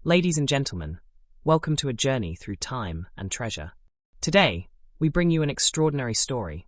Ladies and gentlemen, welcome to a journey through time and treasure. Today, we bring you an extraordinary story,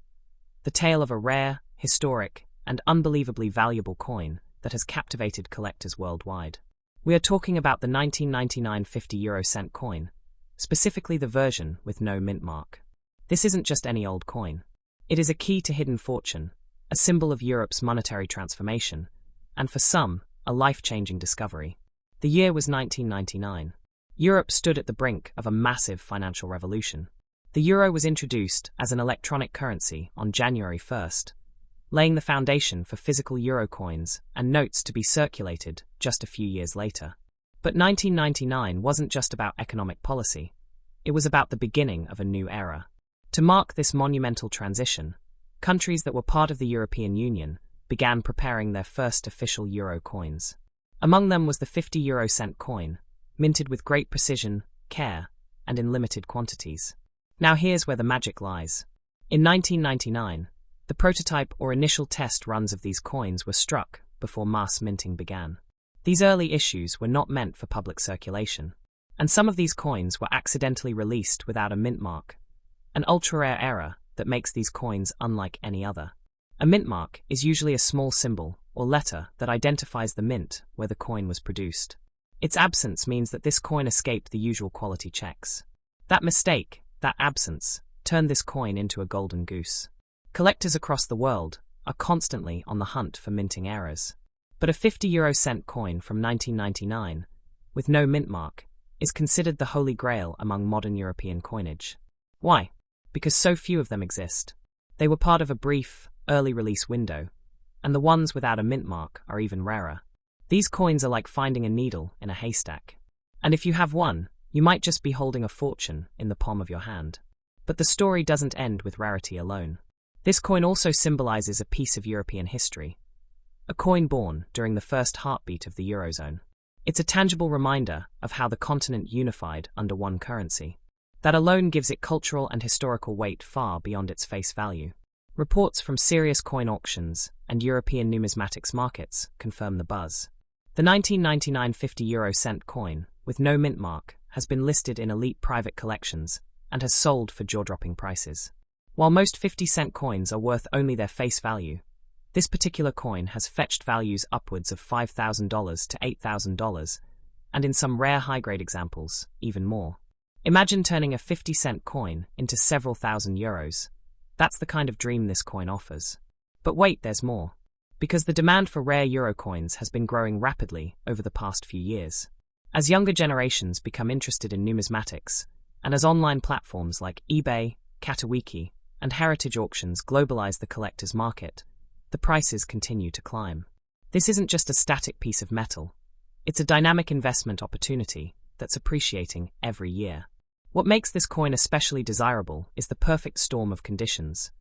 the tale of a rare, historic, and unbelievably valuable coin that has captivated collectors worldwide. We are talking about the 1999 50-euro-cent coin, specifically the version with no mint mark. This isn't just any old coin. It is a key to hidden fortune, a symbol of Europe's monetary transformation, and for some, a life-changing discovery. The year was 1999. Europe stood at the brink of a massive financial revolution. The euro was introduced as an electronic currency on January 1st, laying the foundation for physical euro coins and notes to be circulated just a few years later. But 1999 wasn't just about economic policy. It was about the beginning of a new era. To mark this monumental transition, countries that were part of the European Union began preparing their first official euro coins. Among them was the 50-euro-cent coin, minted with great precision, care, and in limited quantities. Now here's where the magic lies. In 1999, the prototype or initial test runs of these coins were struck before mass minting began. These early issues were not meant for public circulation, and some of these coins were accidentally released without a mint mark, an ultra-rare error that makes these coins unlike any other. A mint mark is usually a small symbol or letter that identifies the mint where the coin was produced. Its absence means that this coin escaped the usual quality checks. That mistake, that absence, turned this coin into a golden goose. Collectors across the world are constantly on the hunt for minting errors. But a 50-euro-cent coin from 1999, with no mint mark, is considered the holy grail among modern European coinage. Why? Because so few of them exist. They were part of a brief, early release window, and the ones without a mint mark are even rarer. These coins are like finding a needle in a haystack. And if you have one, you might just be holding a fortune in the palm of your hand. But the story doesn't end with rarity alone. This coin also symbolizes a piece of European history, a coin born during the first heartbeat of the Eurozone. It's a tangible reminder of how the continent unified under one currency. That alone gives it cultural and historical weight far beyond its face value. Reports from serious coin auctions and European numismatics markets confirm the buzz. The 1999 50-euro-cent coin, with no mint mark, has been listed in elite private collections and has sold for jaw-dropping prices. While most 50-cent coins are worth only their face value, this particular coin has fetched values upwards of $5,000 to $8,000, and in some rare high-grade examples, even more. Imagine turning a 50-cent coin into several thousand euros. That's the kind of dream this coin offers. But wait, there's more. Because the demand for rare euro coins has been growing rapidly over the past few years. As younger generations become interested in numismatics, and as online platforms like eBay, Katawiki, and heritage auctions globalize the collector's market, the prices continue to climb. This isn't just a static piece of metal. It's a dynamic investment opportunity that's appreciating every year. What makes this coin especially desirable is the perfect storm of conditions: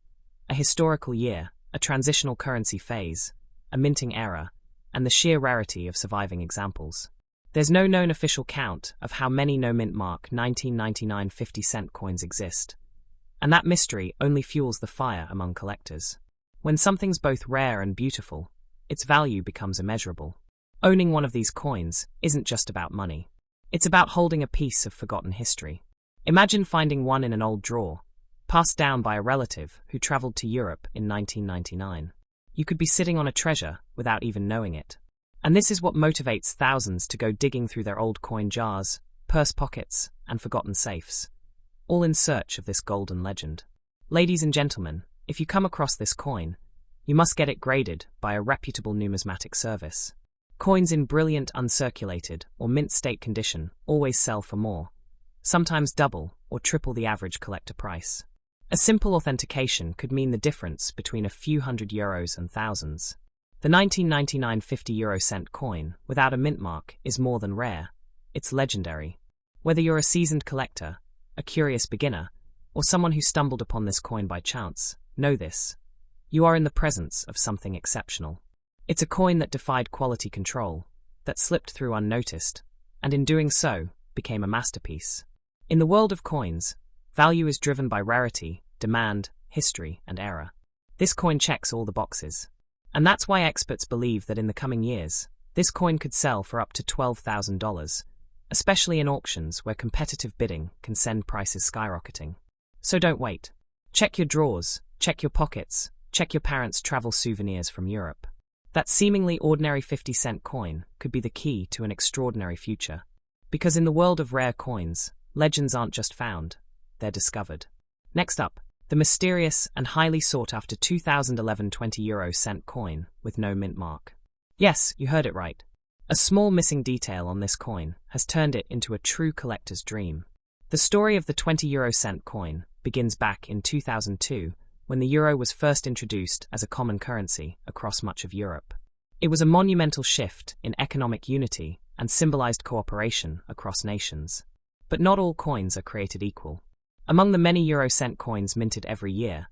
a historical year, a transitional currency phase, a minting era, and the sheer rarity of surviving examples. There's no known official count of how many no-mint mark 1999 50-cent coins exist, and that mystery only fuels the fire among collectors. When something's both rare and beautiful, its value becomes immeasurable. Owning one of these coins isn't just about money. It's about holding a piece of forgotten history. Imagine finding one in an old drawer, passed down by a relative who traveled to Europe in 1999. You could be sitting on a treasure without even knowing it. And this is what motivates thousands to go digging through their old coin jars, purse pockets, and forgotten safes, all in search of this golden legend. Ladies and gentlemen, if you come across this coin, you must get it graded by a reputable numismatic service. Coins in brilliant uncirculated or mint state condition always sell for more, sometimes double or triple the average collector price. A simple authentication could mean the difference between a few hundred euros and thousands. The 1999 50-euro-cent coin, without a mint mark, is more than rare. It's legendary. Whether you're a seasoned collector, a curious beginner, or someone who stumbled upon this coin by chance, know this: you are in the presence of something exceptional. It's a coin that defied quality control, that slipped through unnoticed, and in doing so, became a masterpiece. In the world of coins, value is driven by rarity, demand, history, and era. This coin checks all the boxes. And that's why experts believe that in the coming years, this coin could sell for up to $12,000, especially in auctions where competitive bidding can send prices skyrocketing. So don't wait. Check your drawers, check your pockets, check your parents' travel souvenirs from Europe. That seemingly ordinary 50-cent coin could be the key to an extraordinary future. Because in the world of rare coins, legends aren't just found, they're discovered. Next up, the mysterious and highly sought-after 2011 20-euro-cent coin with no mint mark. Yes, you heard it right. A small missing detail on this coin has turned it into a true collector's dream. The story of the 20-euro-cent coin begins back in 2002, when the euro was first introduced as a common currency across much of Europe. It was a monumental shift in economic unity and symbolized cooperation across nations. But not all coins are created equal. Among the many euro-cent coins minted every year,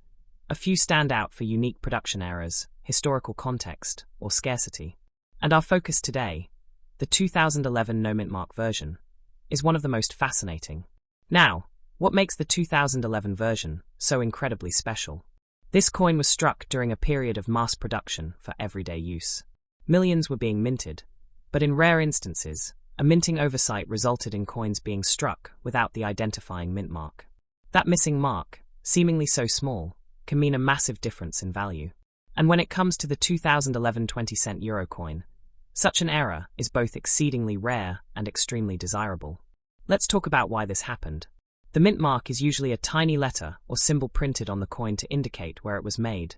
a few stand out for unique production errors, historical context, or scarcity. And our focus today, the 2011 no-mint mark version, is one of the most fascinating. Now, what makes the 2011 version so incredibly special? This coin was struck during a period of mass production for everyday use. Millions were being minted, but in rare instances, a minting oversight resulted in coins being struck without the identifying mint mark. That missing mark, seemingly so small, can mean a massive difference in value. And when it comes to the 2011 20-cent euro coin, such an error is both exceedingly rare and extremely desirable. Let's talk about why this happened. The mint mark is usually a tiny letter or symbol printed on the coin to indicate where it was made: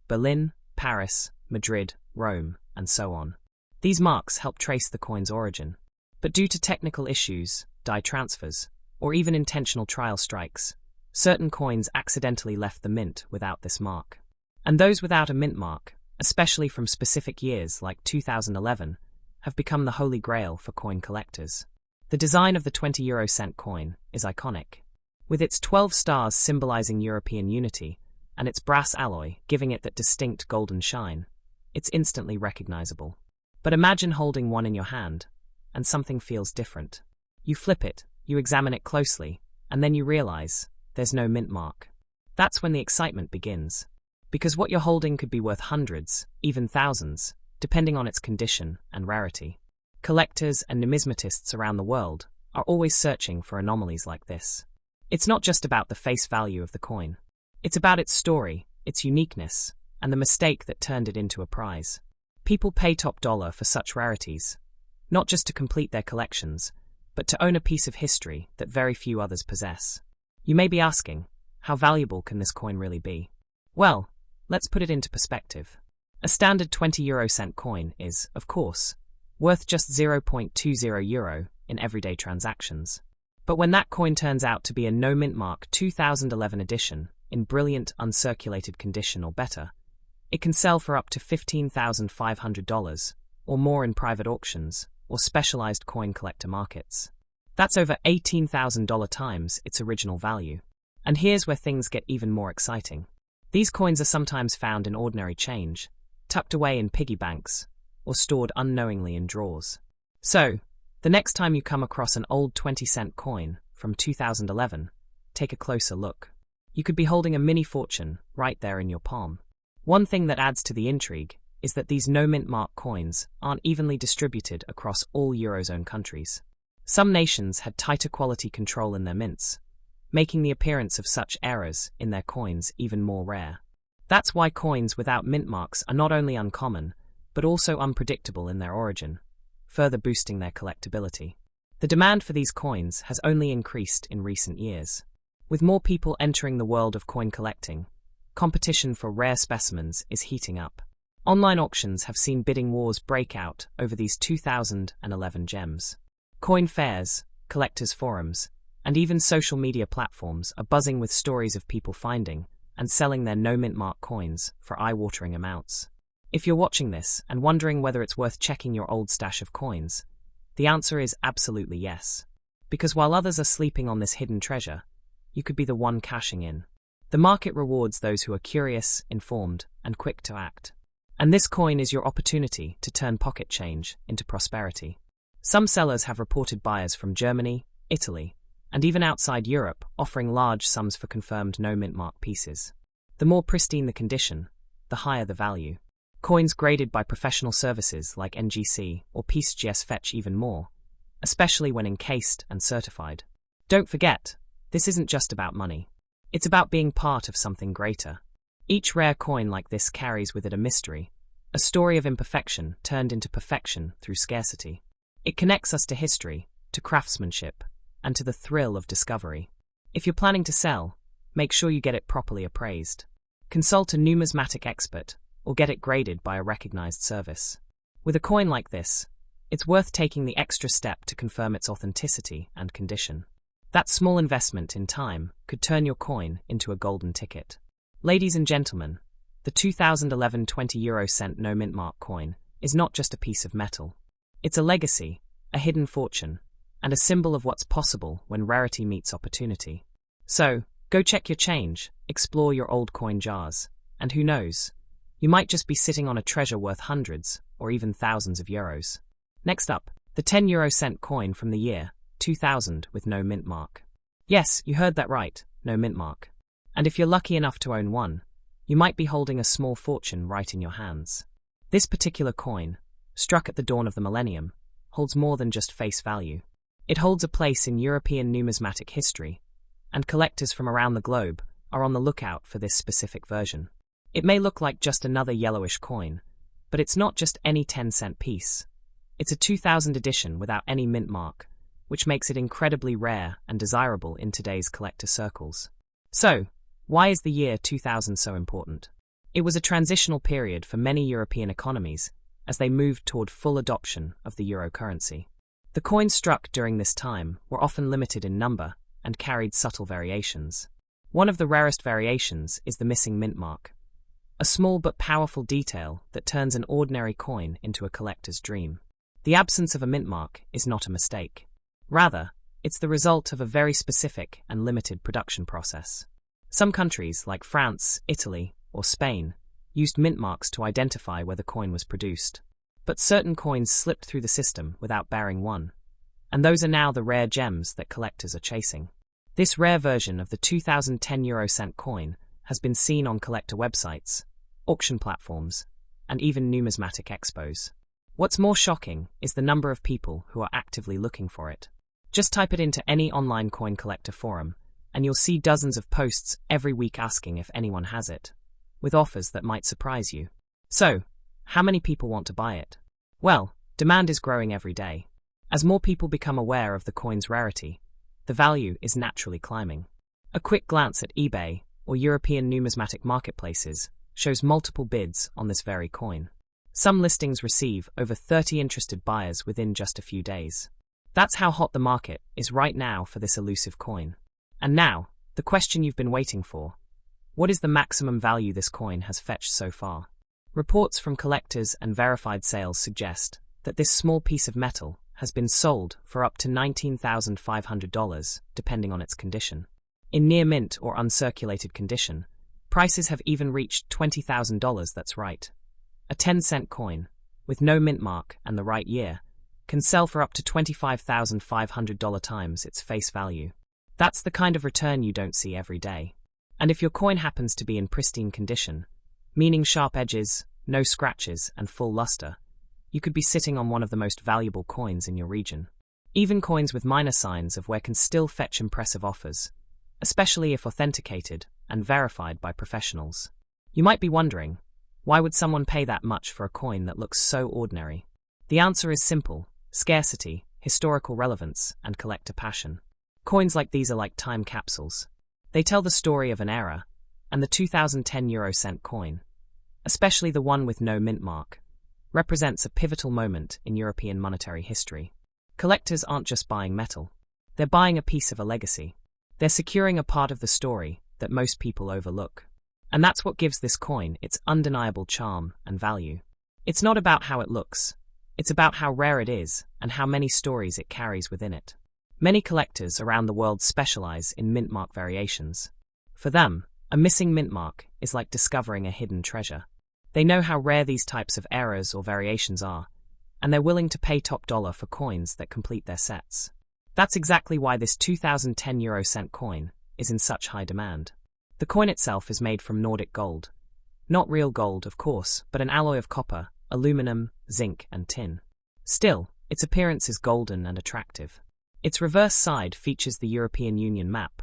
Berlin, Paris, Madrid, Rome, and so on. These marks help trace the coin's origin. But due to technical issues, die transfers, or even intentional trial strikes, certain coins accidentally left the mint without this mark. And those without a mint mark, especially from specific years like 2011, have become the holy grail for coin collectors. The design of the 20-euro-cent coin is iconic. With its 12 stars symbolizing European unity, and its brass alloy giving it that distinct golden shine, it's instantly recognizable. But imagine holding one in your hand, and something feels different. You flip it, you examine it closely, and then you realize there's no mint mark. That's when the excitement begins. Because what you're holding could be worth hundreds, even thousands, depending on its condition and rarity. Collectors and numismatists around the world are always searching for anomalies like this. It's not just about the face value of the coin. It's about its story, its uniqueness, and the mistake that turned it into a prize. People pay top dollar for such rarities, not just to complete their collections, but to own a piece of history that very few others possess. You may be asking, how valuable can this coin really be? Well, let's put it into perspective. A standard 20-euro-cent coin is, of course, worth just 0.20 euro in everyday transactions. But when that coin turns out to be a no-mint mark 2011 edition, in brilliant uncirculated condition or better, it can sell for up to $15,500, or more in private auctions, or specialized coin collector markets. That's over $18,000 times its original value. And here's where things get even more exciting. These coins are sometimes found in ordinary change, tucked away in piggy banks, or stored unknowingly in drawers. So, the next time you come across an old 20-cent coin from 2011, take a closer look. You could be holding a mini fortune right there in your palm. One thing that adds to the intrigue is that these no-mint mark coins aren't evenly distributed across all Eurozone countries. Some nations had tighter quality control in their mints, making the appearance of such errors in their coins even more rare. That's why coins without mint marks are not only uncommon, but also unpredictable in their origin, further boosting their collectability. The demand for these coins has only increased in recent years. With more people entering the world of coin collecting, competition for rare specimens is heating up. Online auctions have seen bidding wars break out over these 2011 gems. Coin fairs, collectors' forums, and even social media platforms are buzzing with stories of people finding and selling their no-mint mark coins for eye-watering amounts. If you're watching this and wondering whether it's worth checking your old stash of coins, the answer is absolutely yes. Because while others are sleeping on this hidden treasure, you could be the one cashing in. The market rewards those who are curious, informed, and quick to act. And this coin is your opportunity to turn pocket change into prosperity. Some sellers have reported buyers from Germany, Italy, and even outside Europe offering large sums for confirmed no-mint mark pieces. The more pristine the condition, the higher the value. Coins graded by professional services like NGC or PeaceGS fetch even more, especially when encased and certified. Don't forget, this isn't just about money. It's about being part of something greater. Each rare coin like this carries with it a mystery, a story of imperfection turned into perfection through scarcity. It connects us to history, to craftsmanship, and to the thrill of discovery. If you're planning to sell, make sure you get it properly appraised. Consult a numismatic expert or get it graded by a recognized service. With a coin like this, it's worth taking the extra step to confirm its authenticity and condition. That small investment in time could turn your coin into a golden ticket. Ladies and gentlemen, the 2011 20 no mint mark coin is not just a piece of metal. It's a legacy, a hidden fortune, and a symbol of what's possible when rarity meets opportunity. So, go check your change, explore your old coin jars, and who knows, you might just be sitting on a treasure worth hundreds or even thousands of euros. Next up, the 10 coin from the year 2000 with no mint mark. Yes, you heard that right, no mint mark. And if you're lucky enough to own one, you might be holding a small fortune right in your hands. This particular coin, struck at the dawn of the millennium, holds more than just face value. It holds a place in European numismatic history, and collectors from around the globe are on the lookout for this specific version. It may look like just another yellowish coin, but it's not just any 10-cent piece. It's a 2000 edition without any mint mark, which makes it incredibly rare and desirable in today's collector circles. So, why is the year 2000 so important? It was a transitional period for many European economies as they moved toward full adoption of the euro currency. The coins struck during this time were often limited in number and carried subtle variations. One of the rarest variations is the missing mint mark, a small but powerful detail that turns an ordinary coin into a collector's dream. The absence of a mint mark is not a mistake. Rather, it's the result of a very specific and limited production process. Some countries, like France, Italy, or Spain, used mint marks to identify where the coin was produced. But certain coins slipped through the system without bearing one, and those are now the rare gems that collectors are chasing. This rare version of the 2010 coin has been seen on collector websites, auction platforms, and even numismatic expos. What's more shocking is the number of people who are actively looking for it. Just type it into any online coin collector forum, and you'll see dozens of posts every week asking if anyone has it, with offers that might surprise you. So, how many people want to buy it? Well, demand is growing every day. As more people become aware of the coin's rarity, the value is naturally climbing. A quick glance at eBay or European numismatic marketplaces shows multiple bids on this very coin. Some listings receive over 30 interested buyers within just a few days. That's how hot the market is right now for this elusive coin. And now, the question you've been waiting for. What is the maximum value this coin has fetched so far? Reports from collectors and verified sales suggest that this small piece of metal has been sold for up to $19,500, depending on its condition. In near mint or uncirculated condition, prices have even reached $20,000. That's right. A 10-cent coin, with no mint mark and the right year, can sell for up to $25,500 times its face value. That's the kind of return you don't see every day. And if your coin happens to be in pristine condition, meaning sharp edges, no scratches, and full luster, you could be sitting on one of the most valuable coins in your region. Even coins with minor signs of wear can still fetch impressive offers, especially if authenticated and verified by professionals. You might be wondering, why would someone pay that much for a coin that looks so ordinary? The answer is simple: scarcity, historical relevance, and collector passion. Coins like these are like time capsules. They tell the story of an era, and the 2010 coin, especially the one with no mint mark, represents a pivotal moment in European monetary history. Collectors aren't just buying metal. They're buying a piece of a legacy. They're securing a part of the story that most people overlook. And that's what gives this coin its undeniable charm and value. It's not about how it looks. It's about how rare it is and how many stories it carries within it. Many collectors around the world specialize in mint mark variations. For them, a missing mint mark is like discovering a hidden treasure. They know how rare these types of errors or variations are, and they're willing to pay top dollar for coins that complete their sets. That's exactly why this 2010 coin is in such high demand. The coin itself is made from Nordic gold. Not real gold, of course, but an alloy of copper, aluminum, zinc, and tin. Still, Its appearance is golden and attractive. Its reverse side features the European Union map,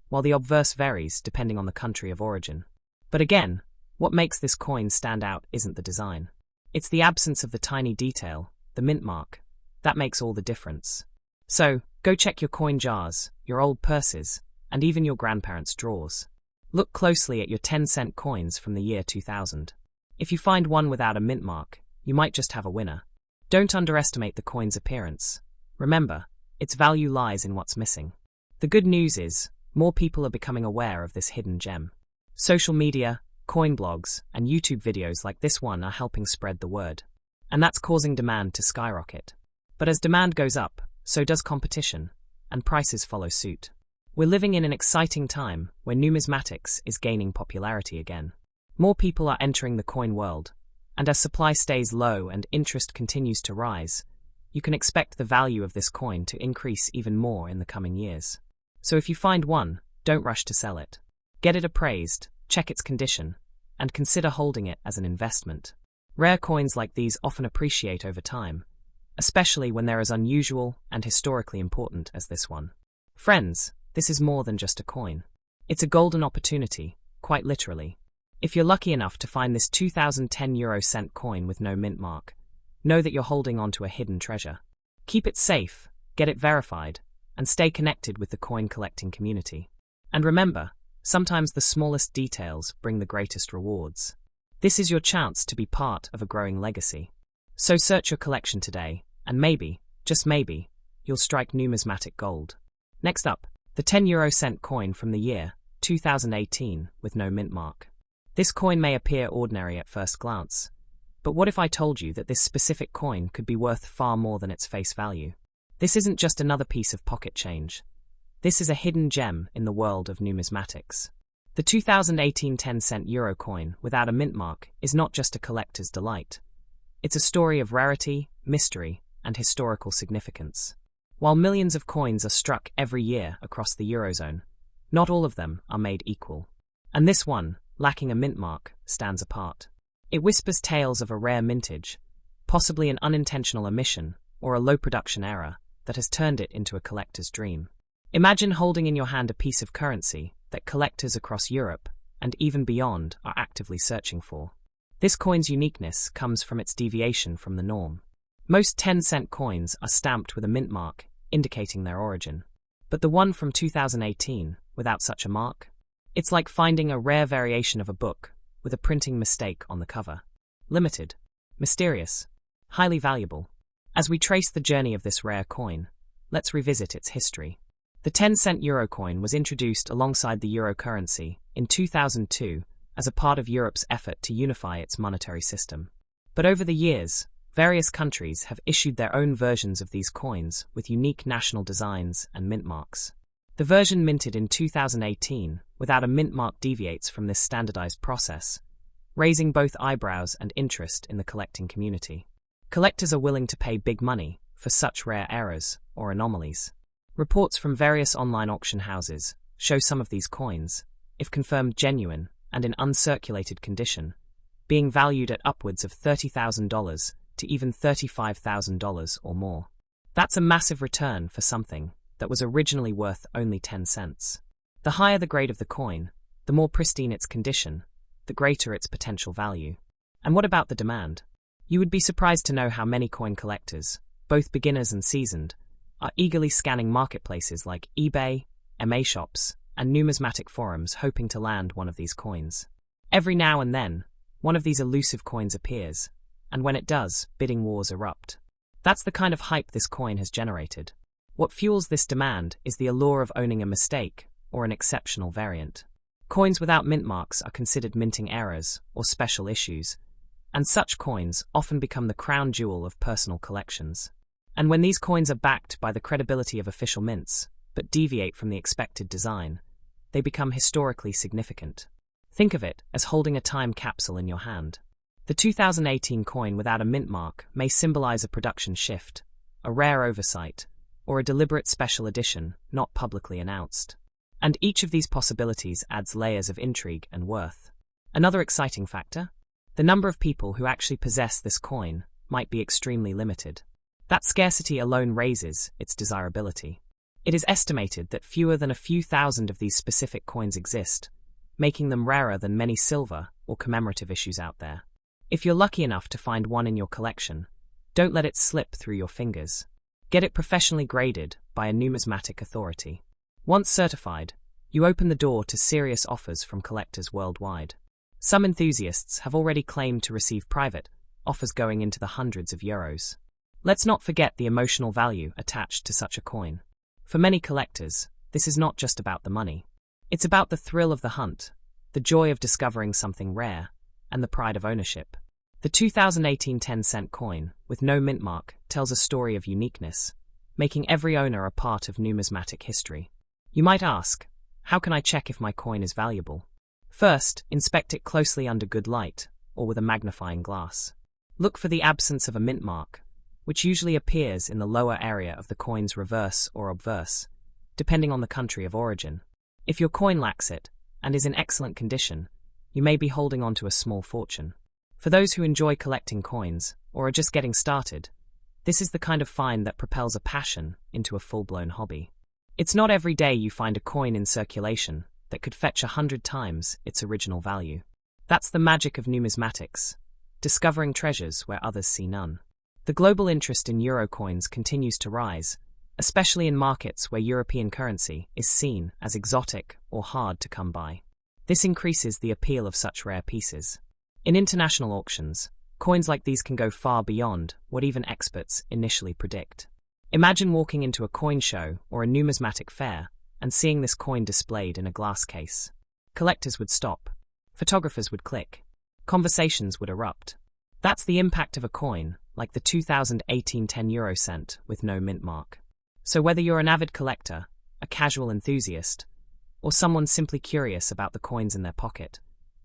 while the obverse varies depending on the country of origin. But again, what makes this coin stand out isn't the design. It's the absence of the tiny detail, the mint mark, that makes all the difference. So, go check your coin jars, your old purses, and even your grandparents' drawers. Look closely at your 10-cent coins from the year 2000. If you find one without a mint mark, you might just have a winner. Don't underestimate the coin's appearance. Remember, its value lies in what's missing. The good news is, more people are becoming aware of this hidden gem. Social media, coin blogs, and YouTube videos like this one are helping spread the word. And that's causing demand to skyrocket. But as demand goes up, so does competition, and prices follow suit. We're living in an exciting time where numismatics is gaining popularity again. More people are entering the coin world, and as supply stays low and interest continues to rise, you can expect the value of this coin to increase even more in the coming years. So if you find one, don't rush to sell it. Get it appraised, check its condition, and consider holding it as an investment. Rare coins like these often appreciate over time, especially when they're as unusual and historically important as this one. Friends, this is more than just a coin. It's a golden opportunity, quite literally. If you're lucky enough to find this 2010 euro-cent coin with no mint mark, know that you're holding onto a hidden treasure. Keep it safe, get it verified, and stay connected with the coin collecting community. And remember, sometimes the smallest details bring the greatest rewards. This is your chance to be part of a growing legacy. So search your collection today, and maybe, just maybe, you'll strike numismatic gold. Next up, the 10 euro-cent coin from the year 2018 with no mint mark. This coin may appear ordinary at first glance, but what if I told you that this specific coin could be worth far more than its face value? This isn't just another piece of pocket change. This is a hidden gem in the world of numismatics. The 2018 10-cent euro coin without a mint mark is not just a collector's delight. It's a story of rarity, mystery, and historical significance. While millions of coins are struck every year across the Eurozone, not all of them are made equal. And this one, lacking a mint mark, stands apart. It whispers tales of a rare mintage, possibly an unintentional omission or a low production error that has turned it into a collector's dream. Imagine holding in your hand a piece of currency that collectors across Europe and even beyond are actively searching for. This coin's uniqueness comes from its deviation from the norm. Most 10-cent coins are stamped with a mint mark, indicating their origin. But the one from 2018, without such a mark? It's like finding a rare variation of a book with a printing mistake on the cover. Limited, mysterious, highly valuable. As we trace the journey of this rare coin, let's revisit its history. The 10-cent euro coin was introduced alongside the euro currency in 2002 as a part of Europe's effort to unify its monetary system. But over the years, various countries have issued their own versions of these coins with unique national designs and mint marks. The version minted in 2018 without a mint mark deviates from this standardized process, raising both eyebrows and interest in the collecting community. Collectors are willing to pay big money for such rare errors or anomalies. Reports from various online auction houses show some of these coins, if confirmed genuine and in uncirculated condition, being valued at upwards of $30,000 to even $35,000 or more. That's a massive return for something that was originally worth only 10 cents. The higher the grade of the coin, the more pristine its condition, the greater its potential value. And what about the demand? You would be surprised to know how many coin collectors, both beginners and seasoned, are eagerly scanning marketplaces like eBay, MA shops, and numismatic forums hoping to land one of these coins. Every now and then, one of these elusive coins appears, and when it does, bidding wars erupt. That's the kind of hype this coin has generated. What fuels this demand is the allure of owning a mistake or an exceptional variant. Coins without mint marks are considered minting errors or special issues, and such coins often become the crown jewel of personal collections. And when these coins are backed by the credibility of official mints, but deviate from the expected design, they become historically significant. Think of it as holding a time capsule in your hand. The 2018 coin without a mint mark may symbolize a production shift, a rare oversight, or a deliberate special edition not publicly announced. And each of these possibilities adds layers of intrigue and worth. Another exciting factor? The number of people who actually possess this coin might be extremely limited. That scarcity alone raises its desirability. It is estimated that fewer than a few thousand of these specific coins exist, making them rarer than many silver or commemorative issues out there. If you're lucky enough to find one in your collection, don't let it slip through your fingers. Get it professionally graded by a numismatic authority. Once certified, you open the door to serious offers from collectors worldwide. Some enthusiasts have already claimed to receive private offers going into the hundreds of euros. Let's not forget the emotional value attached to such a coin. For many collectors, this is not just about the money. It's about the thrill of the hunt, the joy of discovering something rare, and the pride of ownership. The 2018 10-cent coin, with no mint mark, tells a story of uniqueness, making every owner a part of numismatic history. You might ask, how can I check if my coin is valuable? First, inspect it closely under good light, or with a magnifying glass. Look for the absence of a mint mark, which usually appears in the lower area of the coin's reverse or obverse, depending on the country of origin. If your coin lacks it, and is in excellent condition, you may be holding on to a small fortune. For those who enjoy collecting coins, or are just getting started, this is the kind of find that propels a passion into a full-blown hobby. It's not every day you find a coin in circulation that could fetch 100 times its original value. That's the magic of numismatics, discovering treasures where others see none. The global interest in euro coins continues to rise, especially in markets where European currency is seen as exotic or hard to come by. This increases the appeal of such rare pieces. In international auctions, coins like these can go far beyond what even experts initially predict. Imagine walking into a coin show or a numismatic fair and seeing this coin displayed in a glass case. Collectors would stop. Photographers would click. Conversations would erupt. That's the impact of a coin, like the 2018 10-euro cent with no mint mark. So whether you're an avid collector, a casual enthusiast, or someone simply curious about the coins in their pocket,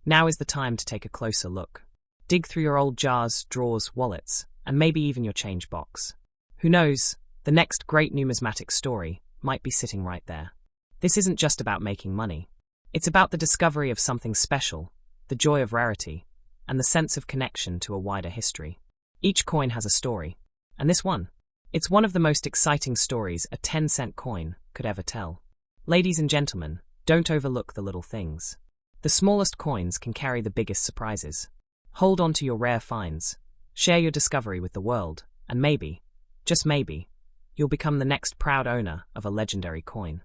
now is the time to take a closer look. Dig through your old jars, drawers, wallets, and maybe even your change box. Who knows, the next great numismatic story might be sitting right there. This isn't just about making money. It's about the discovery of something special, the joy of rarity, and the sense of connection to a wider history. Each coin has a story, and this one, it's one of the most exciting stories a 10-cent coin could ever tell. Ladies and gentlemen, don't overlook the little things. The smallest coins can carry the biggest surprises. Hold on to your rare finds, share your discovery with the world, and maybe, just maybe, you'll become the next proud owner of a legendary coin.